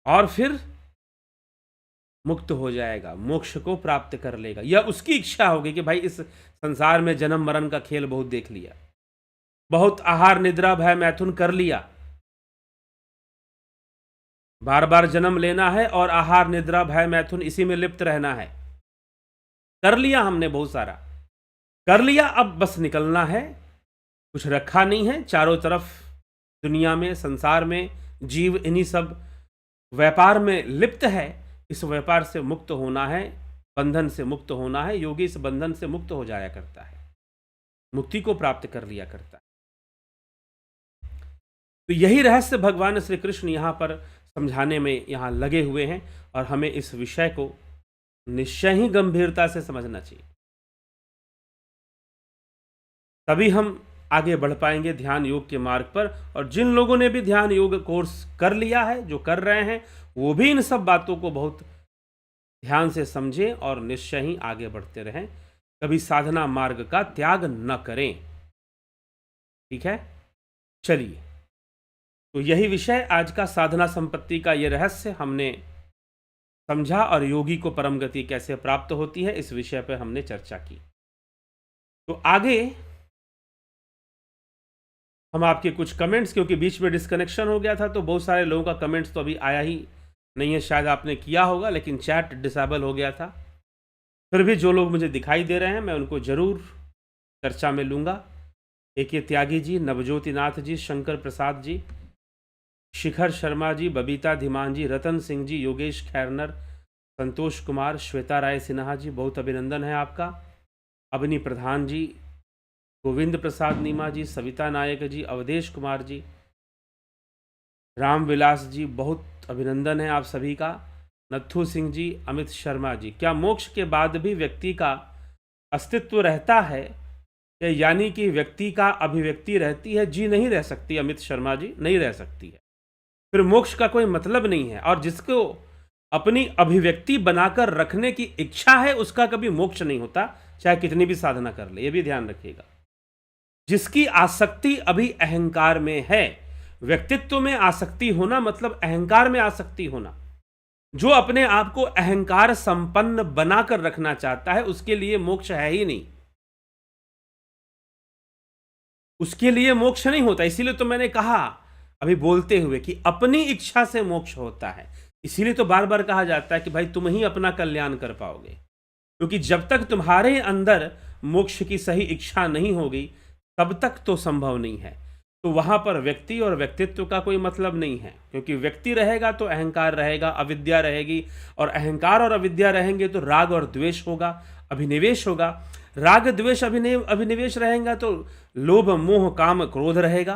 और फिर मुक्त हो जाएगा, मोक्ष को प्राप्त कर लेगा। यह उसकी इच्छा होगी कि भाई इस संसार में जन्म मरण का खेल बहुत देख लिया, बहुत आहार निद्रा भय मैथुन कर लिया, बार बार जन्म लेना है और आहार निद्रा भय मैथुन इसी में लिप्त रहना है, कर लिया हमने, बहुत सारा कर लिया, अब बस निकलना है, कुछ रखा नहीं है। चारों तरफ दुनिया में, संसार में जीव इन्हीं सब व्यापार में लिप्त है। इस व्यापार से मुक्त होना है, बंधन से मुक्त होना है। योगी इस बंधन से मुक्त हो जाया करता है, मुक्ति को प्राप्त कर लिया करता है। तो यही रहस्य भगवान श्री कृष्ण यहाँ पर समझाने में यहाँ लगे हुए हैं, और हमें इस विषय को निश्चय ही गंभीरता से समझना चाहिए, तभी हम आगे बढ़ पाएंगे ध्यान योग के मार्ग पर। और जिन लोगों ने भी ध्यान योग कोर्स कर लिया है, जो कर रहे हैं, वो भी इन सब बातों को बहुत ध्यान से समझें और निश्चय ही आगे बढ़ते रहें, कभी साधना मार्ग का त्याग न करें। ठीक है, चलिए, तो यही विषय आज का साधना संपत्ति का ये रहस्य हमने समझा, और योगी को परम गति कैसे प्राप्त होती है, इस विषय पर हमने चर्चा की। तो आगे हम आपके कुछ कमेंट्स, क्योंकि बीच में डिस्कनेक्शन हो गया था, तो बहुत सारे लोगों का कमेंट्स तो अभी आया ही नहीं है, शायद आपने किया होगा, लेकिन चैट डिसेबल हो गया था। फिर भी जो लोग मुझे दिखाई दे रहे हैं, मैं उनको जरूर चर्चा में लूँगा। ए.के. त्यागी जी, नवज्योति नाथ जी, शंकर प्रसाद जी, शिखर शर्मा जी, बबीता धीमान जी, रतन सिंह जी, योगेश खैरनर, संतोष कुमार, श्वेता राय सिन्हा जी, बहुत अभिनंदन है आपका। अवनी प्रधान जी, गोविंद प्रसाद नीमा जी, सविता नायक जी, अवधेश कुमार जी, राम विलास जी, बहुत अभिनंदन है आप सभी का। नथु सिंह जी, अमित शर्मा जी, क्या मोक्ष के बाद भी व्यक्ति का अस्तित्व रहता है, यानी कि व्यक्ति का अभिव्यक्ति रहती है? जी नहीं रह सकती अमित शर्मा जी, नहीं रह सकती है, फिर मोक्ष का कोई मतलब नहीं है। और जिसको अपनी अभिव्यक्ति बनाकर रखने की इच्छा है, उसका कभी मोक्ष नहीं होता, चाहे कितनी भी साधना कर ले, ये भी ध्यान रखिएगा। जिसकी आसक्ति अभी अहंकार में है, व्यक्तित्व में आसक्ति होना मतलब अहंकार में आसक्ति होना, जो अपने आप को अहंकार संपन्न बनाकर रखना चाहता है, उसके लिए मोक्ष है ही नहीं, उसके लिए मोक्ष नहीं होता। इसीलिए तो मैंने कहा अभी बोलते हुए कि अपनी इच्छा से मोक्ष होता है। इसीलिए तो बार बार कहा जाता है कि भाई तुम ही अपना कल्याण कर पाओगे, क्योंकि जब तक तुम्हारे अंदर मोक्ष की सही इच्छा नहीं होगी, तब तक तो संभव नहीं है। तो वहां पर व्यक्ति और व्यक्तित्व का कोई मतलब नहीं है, क्योंकि व्यक्ति रहेगा तो अहंकार रहेगा, अविद्या रहेगी, और अहंकार और अविद्या रहेंगे तो राग और द्वेष होगा, अभिनिवेश होगा। राग द्वेष अभिनिवेश रहेगा तो लोभ मोह काम क्रोध रहेगा,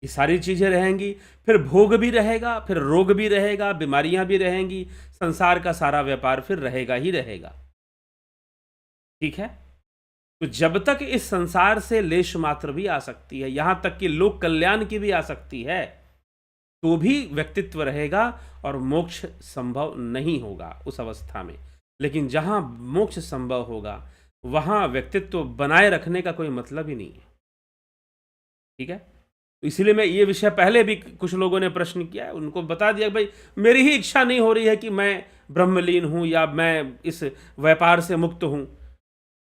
ये सारी चीजें रहेंगी। फिर भोग भी रहेगा, फिर रोग भी रहेगा, बीमारियां भी रहेंगी, संसार का सारा व्यापार फिर रहेगा ही रहेगा। ठीक है, तो जब तक इस संसार से लेश मात्र भी आ सकती है, यहां तक कि लोक कल्याण की भी आ सकती है, तो भी व्यक्तित्व रहेगा और मोक्ष संभव नहीं होगा उस अवस्था में। लेकिन जहां मोक्ष संभव होगा, वहां व्यक्तित्व बनाए रखने का कोई मतलब ही नहीं है। ठीक है, तो इसलिए मैं ये विषय पहले भी कुछ लोगों ने प्रश्न किया है, उनको बता दिया भाई मेरी ही इच्छा नहीं हो रही है कि मैं ब्रह्मलीन हूं या मैं इस व्यापार से मुक्त हूं।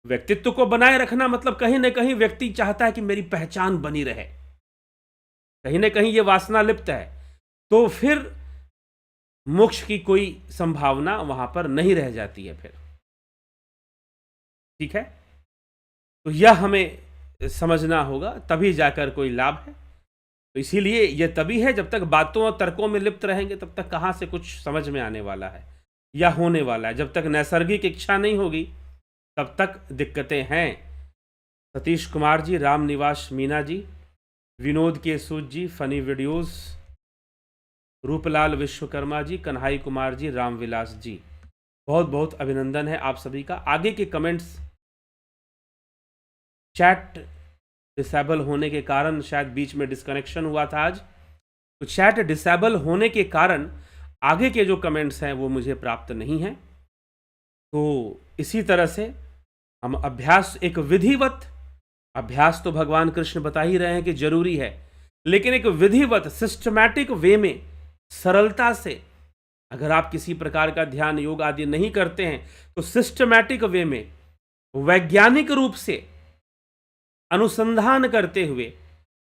व्यक्तित्व को बनाए रखना मतलब कहीं ना कहीं व्यक्ति चाहता है कि मेरी पहचान बनी रहे, कहीं ना कहीं ये वासना लिप्त है, तो फिर मोक्ष की कोई संभावना वहां पर नहीं रह जाती है फिर। ठीक है, तो यह हमें समझना होगा, तभी जाकर कोई लाभ है। तो इसीलिए यह तभी है, जब तक बातों और तर्कों में लिप्त रहेंगे तब तक कहां से कुछ समझ में आने वाला है या होने वाला है। जब तक नैसर्गिक इच्छा नहीं होगी तब तक दिक्कतें हैं। सतीश कुमार जी, राम निवास मीना जी, विनोद के सूद जी, फनी वीडियोस, रूपलाल विश्वकर्मा जी, कन्हाई कुमार जी, रामविलास जी, बहुत बहुत अभिनंदन है आप सभी का। आगे के कमेंट्स, चैट डिसेबल होने के कारण शायद बीच में डिस्कनेक्शन हुआ था आज, तो चैट डिसेबल होने के कारण आगे के जो कमेंट्स हैं वो मुझे प्राप्त नहीं हैं। तो इसी तरह से हम अभ्यास, एक विधिवत अभ्यास तो भगवान कृष्ण बता ही रहे हैं कि जरूरी है, लेकिन एक विधिवत सिस्टमैटिक वे में, सरलता से, अगर आप किसी प्रकार का ध्यान योग आदि नहीं करते हैं तो सिस्टमैटिक वे में, वैज्ञानिक रूप से अनुसंधान करते हुए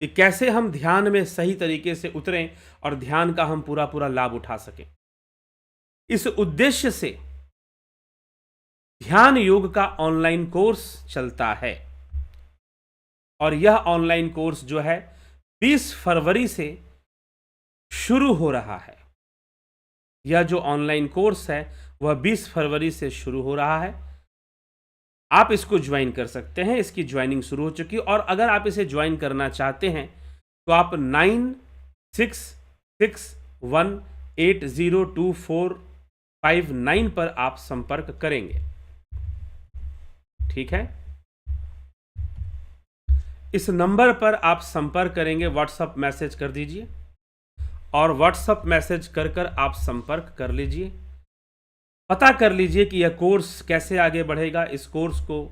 कि कैसे हम ध्यान में सही तरीके से उतरें और ध्यान का हम पूरा पूरा लाभ उठा सकें, इस उद्देश्य से ध्यान योग का ऑनलाइन कोर्स चलता है और यह ऑनलाइन कोर्स जो है 20 फरवरी से शुरू हो रहा है। यह जो ऑनलाइन कोर्स है वह 20 फरवरी से शुरू हो रहा है। आप इसको ज्वाइन कर सकते हैं, इसकी ज्वाइनिंग शुरू हो चुकी है। और अगर आप इसे ज्वाइन करना चाहते हैं तो आप 9661802459 पर आप संपर्क करेंगे। ठीक है, इस नंबर पर आप संपर्क करेंगे, व्हाट्सएप मैसेज कर दीजिए और व्हाट्सएप मैसेज कर कर आप संपर्क कर लीजिए। पता कर लीजिए कि यह कोर्स कैसे आगे बढ़ेगा, इस कोर्स को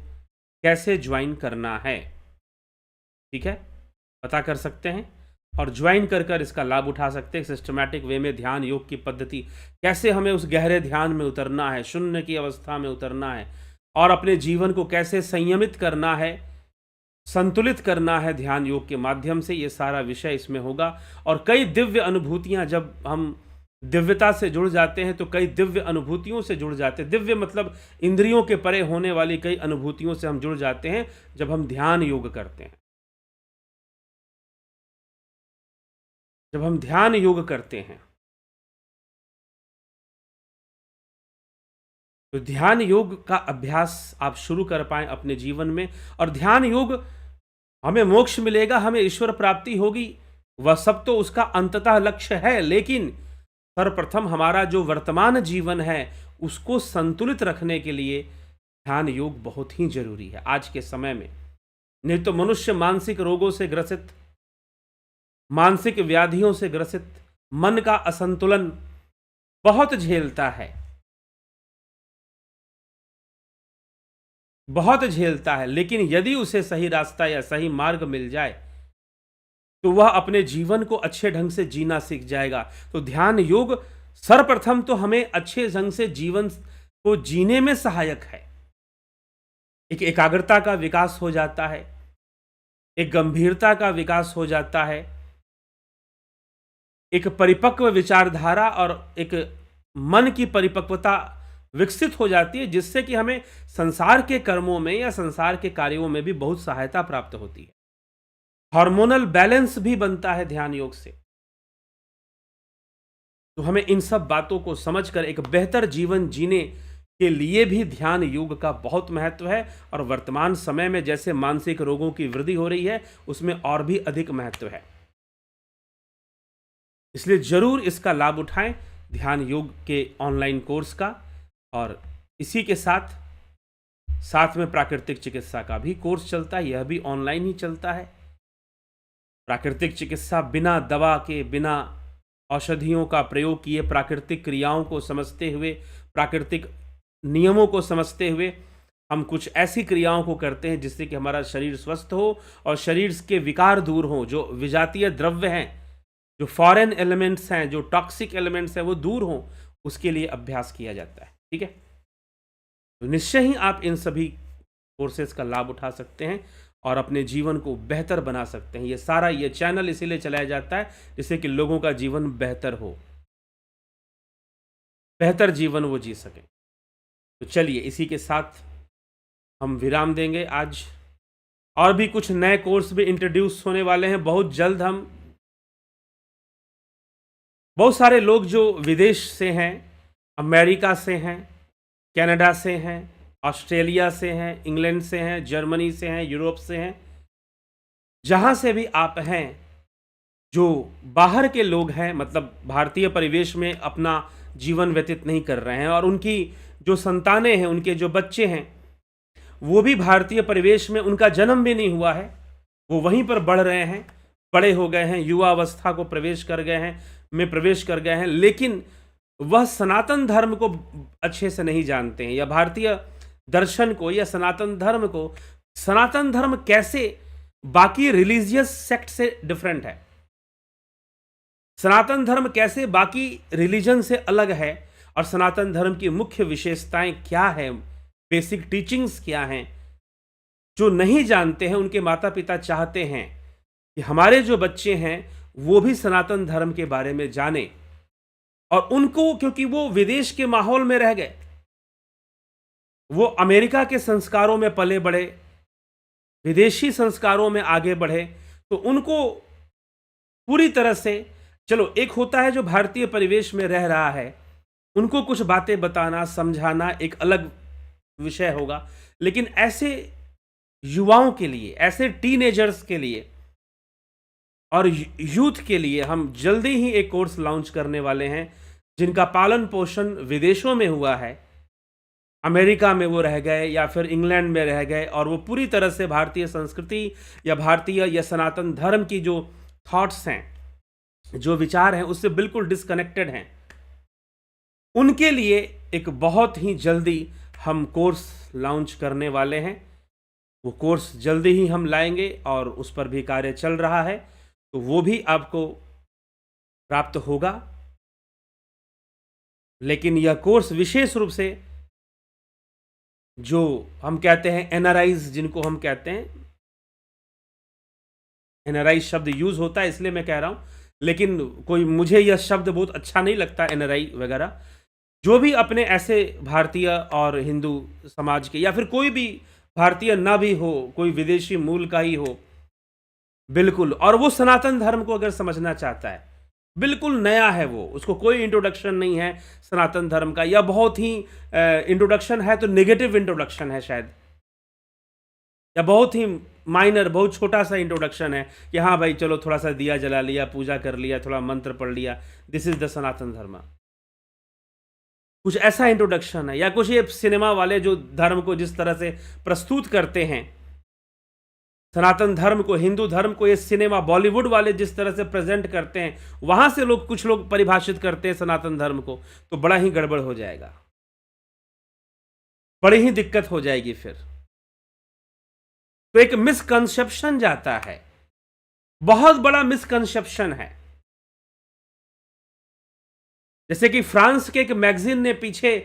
कैसे ज्वाइन करना है। ठीक है, पता कर सकते हैं और ज्वाइन कर कर इसका लाभ उठा सकते हैं। सिस्टमैटिक वे में ध्यान योग की पद्धति, कैसे हमें उस गहरे ध्यान में उतरना है, शून्य की अवस्था में उतरना है और अपने जीवन को कैसे संयमित करना है, संतुलित करना है ध्यान योग के माध्यम से, ये सारा विषय इसमें होगा। और कई दिव्य अनुभूतियां, जब हम दिव्यता से जुड़ जाते हैं तो कई दिव्य अनुभूतियों से जुड़ जाते हैं। दिव्य मतलब इंद्रियों के परे होने वाली कई अनुभूतियों से हम जुड़ जाते हैं जब हम ध्यान योग करते हैं। जब हम ध्यान योग करते हैं तो ध्यान योग का अभ्यास आप शुरू कर पाएं अपने जीवन में, और ध्यान योग हमें मोक्ष मिलेगा, हमें ईश्वर प्राप्ति होगी, वह सब तो उसका अंततः लक्ष्य है। लेकिन सर्वप्रथम हमारा जो वर्तमान जीवन है उसको संतुलित रखने के लिए ध्यान योग बहुत ही जरूरी है आज के समय में। नहीं तो मनुष्य मानसिक रोगों से ग्रसित, मानसिक व्याधियों से ग्रसित, मन का असंतुलन बहुत झेलता है, बहुत झेलता है। लेकिन यदि उसे सही रास्ता या सही मार्ग मिल जाए तो वह अपने जीवन को अच्छे ढंग से जीना सीख जाएगा। तो ध्यान योग सर्वप्रथम तो हमें अच्छे ढंग से जीवन को जीने में सहायक है। एक एकाग्रता का विकास हो जाता है, एक गंभीरता का विकास हो जाता है, एक परिपक्व विचारधारा और एक मन की परिपक्वता विकसित हो जाती है, जिससे कि हमें संसार के कर्मों में या संसार के कार्यों में भी बहुत सहायता प्राप्त होती है। हार्मोनल बैलेंस भी बनता है ध्यान योग से। तो हमें इन सब बातों को समझकर एक बेहतर जीवन जीने के लिए भी ध्यान योग का बहुत महत्व है। और वर्तमान समय में जैसे मानसिक रोगों की वृद्धि हो रही है उसमें और भी अधिक महत्व है। इसलिए जरूर इसका लाभ उठाएं ध्यान योग के ऑनलाइन कोर्स का। और इसी के साथ साथ में प्राकृतिक चिकित्सा का भी कोर्स चलता है, यह भी ऑनलाइन ही चलता है। प्राकृतिक चिकित्सा बिना दवा के, बिना औषधियों का प्रयोग किए, प्राकृतिक क्रियाओं को समझते हुए, प्राकृतिक नियमों को समझते हुए हम कुछ ऐसी क्रियाओं को करते हैं जिससे कि हमारा शरीर स्वस्थ हो और शरीर के विकार दूर हो, जो विजातीय द्रव्य हैं, जो फॉरेन एलिमेंट्स हैं, जो टॉक्सिक एलिमेंट्स हैं, वो दूर हो, उसके लिए अभ्यास किया जाता है। ठीक है, तो निश्चय ही आप इन सभी कोर्सेज का लाभ उठा सकते हैं और अपने जीवन को बेहतर बना सकते हैं। ये चैनल इसीलिए चलाया जाता है जिससे कि लोगों का जीवन बेहतर हो, बेहतर जीवन वो जी सकें। तो चलिए इसी के साथ हम विराम देंगे आज। और भी कुछ नए कोर्स भी इंट्रोड्यूस होने वाले हैं बहुत जल्द। हम बहुत सारे लोग जो विदेश से हैं, अमेरिका से हैं, कनाडा से हैं, ऑस्ट्रेलिया से हैं, इंग्लैंड से हैं, जर्मनी से हैं, यूरोप से हैं, जहाँ से भी आप हैं, जो बाहर के लोग हैं, मतलब भारतीय परिवेश में अपना जीवन व्यतीत नहीं कर रहे हैं और उनकी जो संतानें हैं, उनके जो बच्चे हैं, वो भी भारतीय परिवेश में, उनका जन्म भी नहीं हुआ है, वो वहीं पर बढ़ रहे हैं, बड़े हो गए हैं, युवा अवस्था को प्रवेश कर गए हैं, लेकिन वह सनातन धर्म को अच्छे से नहीं जानते हैं, या भारतीय दर्शन को या सनातन धर्म कैसे बाकी रिलीजियस सेक्ट से डिफरेंट है, सनातन धर्म कैसे बाकी रिलीजन से अलग है, और सनातन धर्म की मुख्य विशेषताएं क्या है, बेसिक टीचिंग्स क्या हैं, जो नहीं जानते हैं। उनके माता पिता चाहते हैं कि हमारे जो बच्चे हैं वो भी सनातन धर्म के बारे में जाने, और उनको, क्योंकि वो विदेश के माहौल में रह गए, वो अमेरिका के संस्कारों में पले बढ़े, विदेशी संस्कारों में आगे बढ़े, तो उनको पूरी तरह से, चलो एक होता है जो भारतीय परिवेश में रह रहा है, उनको कुछ बातें बताना समझाना एक अलग विषय होगा, लेकिन ऐसे युवाओं के लिए, ऐसे टीनेजर्स के लिए और यूथ के लिए हम जल्दी ही एक कोर्स लॉन्च करने वाले हैं, जिनका पालन पोषण विदेशों में हुआ है, अमेरिका में वो रह गए या फिर इंग्लैंड में रह गए, और वो पूरी तरह से भारतीय संस्कृति या भारतीय या सनातन धर्म की जो थॉट्स हैं, जो विचार हैं, उससे बिल्कुल डिस्कनेक्टेड हैं। उनके लिए एक बहुत ही जल्दी हम कोर्स लॉन्च करने वाले हैं। वो कोर्स जल्दी ही हम लाएंगे और उस पर भी कार्य चल रहा है, तो वो भी आपको प्राप्त होगा। लेकिन यह कोर्स विशेष रूप से जो हम कहते हैं एनआरआईज, जिनको हम कहते हैं, एनआरआई शब्द यूज होता है इसलिए मैं कह रहा हूं, लेकिन कोई, मुझे यह शब्द बहुत अच्छा नहीं लगता एनआरआई वगैरह। जो भी अपने ऐसे भारतीय और हिंदू समाज के, या फिर कोई भी भारतीय ना भी हो, कोई विदेशी मूल का ही हो, बिल्कुल, और वो सनातन धर्म को अगर समझना चाहता है, बिल्कुल नया है वो, उसको कोई इंट्रोडक्शन नहीं है सनातन धर्म का, या बहुत ही इंट्रोडक्शन है तो नेगेटिव इंट्रोडक्शन है शायद, या बहुत ही माइनर, बहुत छोटा सा इंट्रोडक्शन है कि हाँ भाई चलो थोड़ा सा दिया जला लिया, पूजा कर लिया, थोड़ा मंत्र पढ़ लिया, दिस इज द सनातन धर्म, कुछ ऐसा इंट्रोडक्शन है। या कुछ ये सिनेमा वाले जो धर्म को जिस तरह से प्रस्तुत करते हैं, सनातन धर्म को, हिंदू धर्म को, ये सिनेमा बॉलीवुड वाले जिस तरह से प्रेजेंट करते हैं, वहां से लोग, कुछ लोग परिभाषित करते हैं सनातन धर्म को, तो बड़ा ही गड़बड़ हो जाएगा, बड़ी ही दिक्कत हो जाएगी फिर। तो एक मिसकंसेप्शन जाता है, बहुत बड़ा मिसकंसेप्शन है। जैसे कि फ्रांस के एक मैगजीन ने पीछे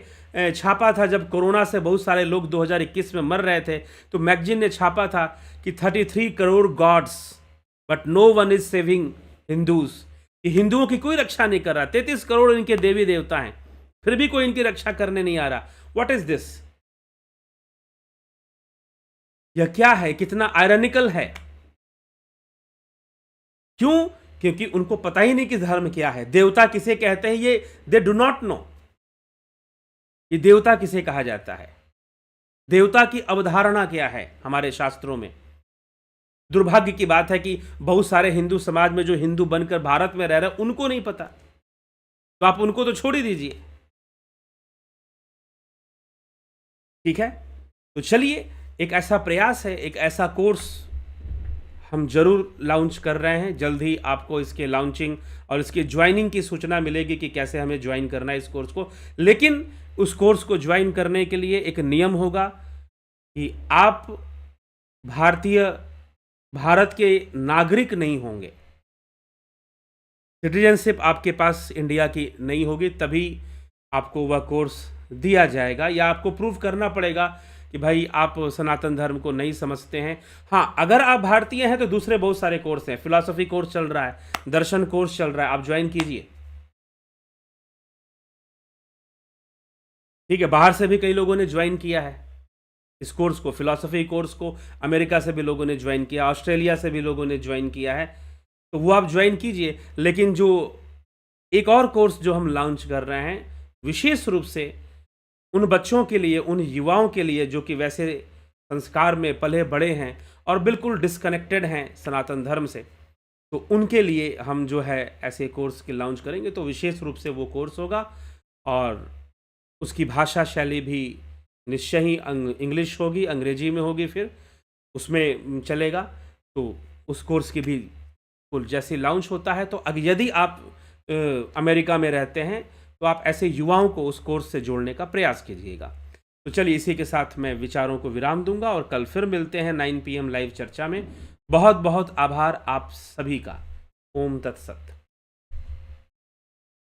छापा था, जब कोरोना से बहुत सारे लोग 2021 में मर रहे थे, तो मैगजीन ने छापा था कि 33 crore gods but no one is saving Hindus, कि हिंदुओं की कोई रक्षा नहीं कर रहा, 33 करोड़ इनके देवी देवता हैं, फिर भी कोई इनकी रक्षा करने नहीं आ रहा। What is this? यह क्या है? कितना आयरनिकल है। क्यों? क्योंकि उनको पता ही नहीं कि धर्म क्या है, देवता किसे कहते हैं, ये दे डू नॉट नो कि देवता किसे कहा जाता है, देवता की अवधारणा क्या है हमारे शास्त्रों में। दुर्भाग्य की बात है कि बहुत सारे हिंदू समाज में जो हिंदू बनकर भारत में रह रहे, उनको नहीं पता, तो आप उनको तो छोड़ ही दीजिए। ठीक है, तो चलिए, एक ऐसा प्रयास है, एक ऐसा कोर्स हम जरूर लॉन्च कर रहे हैं। जल्द ही आपको इसके लॉन्चिंग और इसके ज्वाइनिंग की सूचना मिलेगी कि कैसे हमें ज्वाइन करना है इस कोर्स को। लेकिन उस कोर्स को ज्वाइन करने के लिए एक नियम होगा कि आप भारत के नागरिक नहीं होंगे, सिटीजनशिप आपके पास इंडिया की नहीं होगी, तभी आपको वह कोर्स दिया जाएगा, या आपको प्रूव करना पड़ेगा कि भाई आप सनातन धर्म को नहीं समझते हैं। हाँ, अगर आप भारतीय हैं तो दूसरे बहुत सारे कोर्स हैं, फिलॉसफी कोर्स चल रहा है, दर्शन कोर्स चल रहा है, आप ज्वाइन कीजिए। ठीक है, बाहर से भी कई लोगों ने ज्वाइन किया है इस कोर्स को, फिलॉसफी कोर्स को, अमेरिका से भी लोगों ने ज्वाइन किया, ऑस्ट्रेलिया से भी लोगों ने ज्वाइन किया है, तो वो आप ज्वाइन कीजिए। लेकिन जो एक और कोर्स जो हम लॉन्च कर रहे हैं, विशेष रूप से उन बच्चों के लिए, उन युवाओं के लिए जो कि वैसे संस्कार में पले बड़े हैं और बिल्कुल डिस्कनेक्टेड हैं सनातन धर्म से, तो उनके लिए हम जो है ऐसे कोर्स के लॉन्च करेंगे। तो विशेष रूप से वो कोर्स होगा और उसकी भाषा शैली भी निश्चय ही इंग्लिश होगी, अंग्रेजी में होगी, फिर उसमें चलेगा। तो उस कोर्स की भी जैसे लॉन्च होता है, तो यदि आप अमेरिका में रहते हैं तो आप ऐसे युवाओं को उस कोर्स से जोड़ने का प्रयास कीजिएगा। तो चलिए, इसी के साथ मैं विचारों को विराम दूंगा और कल फिर मिलते हैं 9 PM लाइव चर्चा में। बहुत बहुत आभार आप सभी का। ओम तत्सत।